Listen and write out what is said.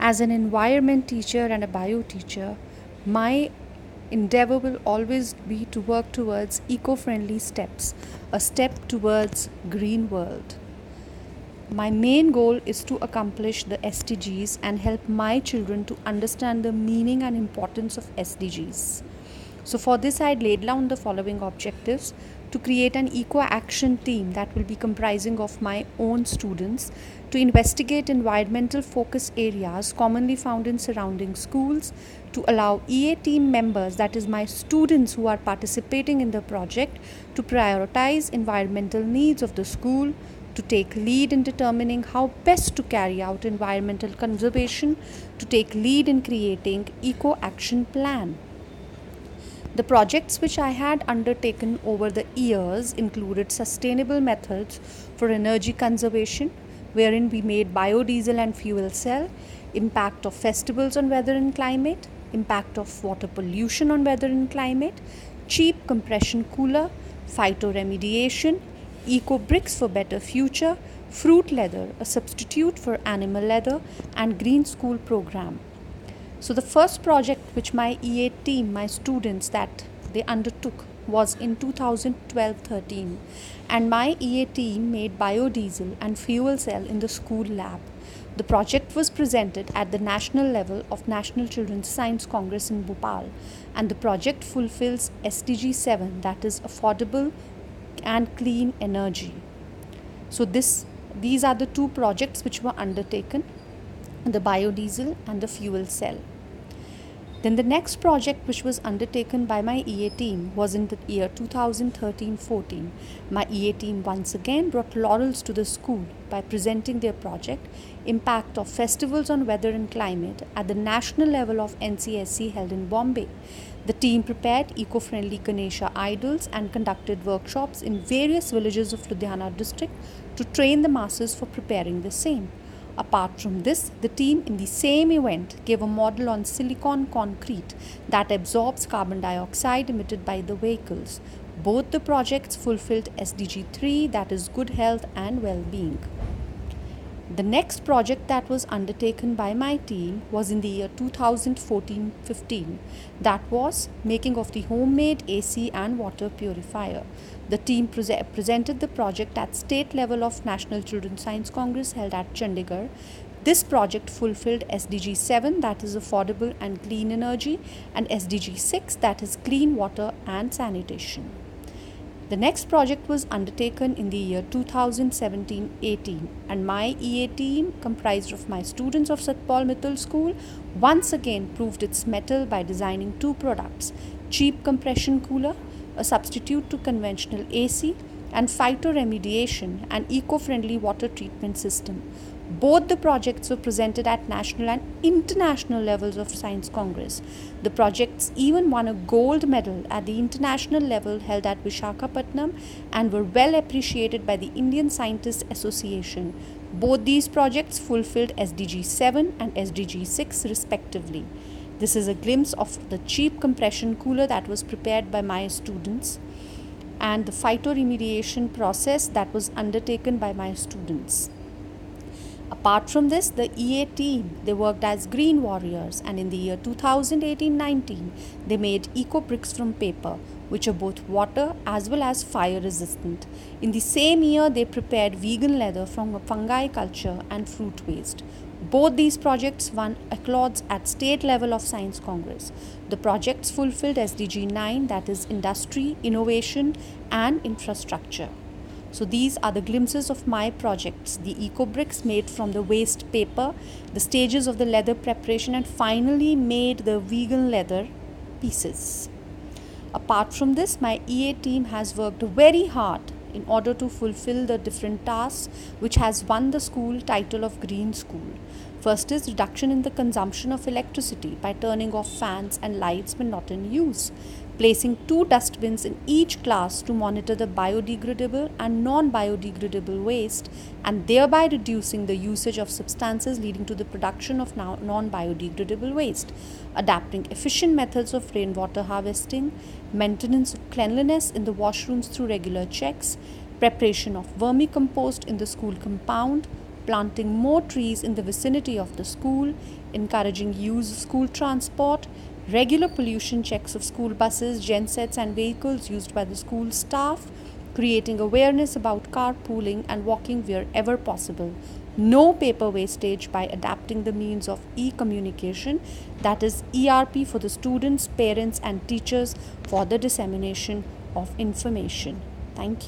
As an environment teacher and a bio teacher, my endeavor will always be to work towards eco-friendly steps, a step towards green world. My main goal is to accomplish the SDGs and help my children to understand the meaning and importance of SDGs. So, for this, I laid down the following objectives: to create an eco action team that will be comprising of my own students, to investigate environmental focus areas commonly found in surrounding schools, to allow EA team members, that is, my students who are participating in the project, to prioritize environmental needs of the school, to take lead in determining how best to carry out environmental conservation, to take lead in creating eco action plan. The projects which I had undertaken over the years included sustainable methods for energy conservation, wherein we made biodiesel and fuel cell, impact of festivals on weather and climate, impact of water pollution on weather and climate, cheap compression cooler, phytoremediation, eco bricks for better future, fruit leather, a substitute for animal leather, and green school program. So the first project which my EA team, my students, that they undertook was in 2012-13, and my EA team made biodiesel and fuel cell in the school lab. The project was presented at the national level of National Children's Science Congress in Bhopal, and the project fulfills SDG 7, that is affordable and clean energy. So these are the two projects which were undertaken, the biodiesel and the fuel cell. Then the next project which was undertaken by my EA team was in the year 2013-14. My EA team once again brought laurels to the school by presenting their project, Impact of Festivals on Weather and Climate, at the national level of NCSC held in Bombay. The team prepared eco-friendly Ganesh idols and conducted workshops in various villages of Ludhiana district to train the masses for preparing the same. Apart from this, the team in the same event gave a model on silicon concrete that absorbs carbon dioxide emitted by the vehicles. Both the projects fulfilled SDG 3, that is good health and well-being. The next project that was undertaken by my team was in the year 2014-15. That was making of the homemade AC and water purifier. The team presented the project at state level of National Children's Science Congress held at Chandigarh. This project fulfilled SDG 7, that is affordable and clean energy, and SDG 6, that is clean water and sanitation. The next project was undertaken in the year 2017-18, and my EA team, comprised of my students of Satpal Mittal School, once again proved its mettle by designing two products: cheap compression cooler, a substitute to conventional AC, and phytoremediation, an eco-friendly water treatment system. Both the projects were presented at national and international levels of Science Congress. The projects even won a gold medal at the international level held at Visakhapatnam and were well appreciated by the Indian Scientists Association. Both these projects fulfilled SDG 7 and SDG 6 respectively. This is a glimpse of the cheap compression cooler that was prepared by my students and the phytoremediation process that was undertaken by my students. Apart from this, the EA team, they worked as green warriors, and in the year 2018-19, they made eco bricks from paper, which are both water as well as fire resistant. In the same year, they prepared vegan leather from fungi culture and fruit waste. Both these projects won accolades at state level of Science Congress. The projects fulfilled SDG 9, that is industry, innovation and infrastructure. So these are the glimpses of my projects: the eco bricks made from the waste paper, the stages of the leather preparation, and finally made the vegan leather pieces. Apart from this, my EA team has worked very hard in order to fulfill the different tasks which has won the school title of Green School. First is reduction in the consumption of electricity by turning off fans and lights when not in use, placing 2 dustbins in each class to monitor the biodegradable and non-biodegradable waste, and thereby reducing the usage of substances leading to the production of non-biodegradable waste, adapting efficient methods of rainwater harvesting, maintenance of cleanliness in the washrooms through regular checks, preparation of vermicompost in the school compound, planting more trees in the vicinity of the school, encouraging use of school transport, regular pollution checks of school buses, gensets, and vehicles used by the school staff, creating awareness about carpooling and walking wherever possible. No paper wastage by adapting the means of e communication, that is, ERP, for the students, parents, and teachers for the dissemination of information. Thank you.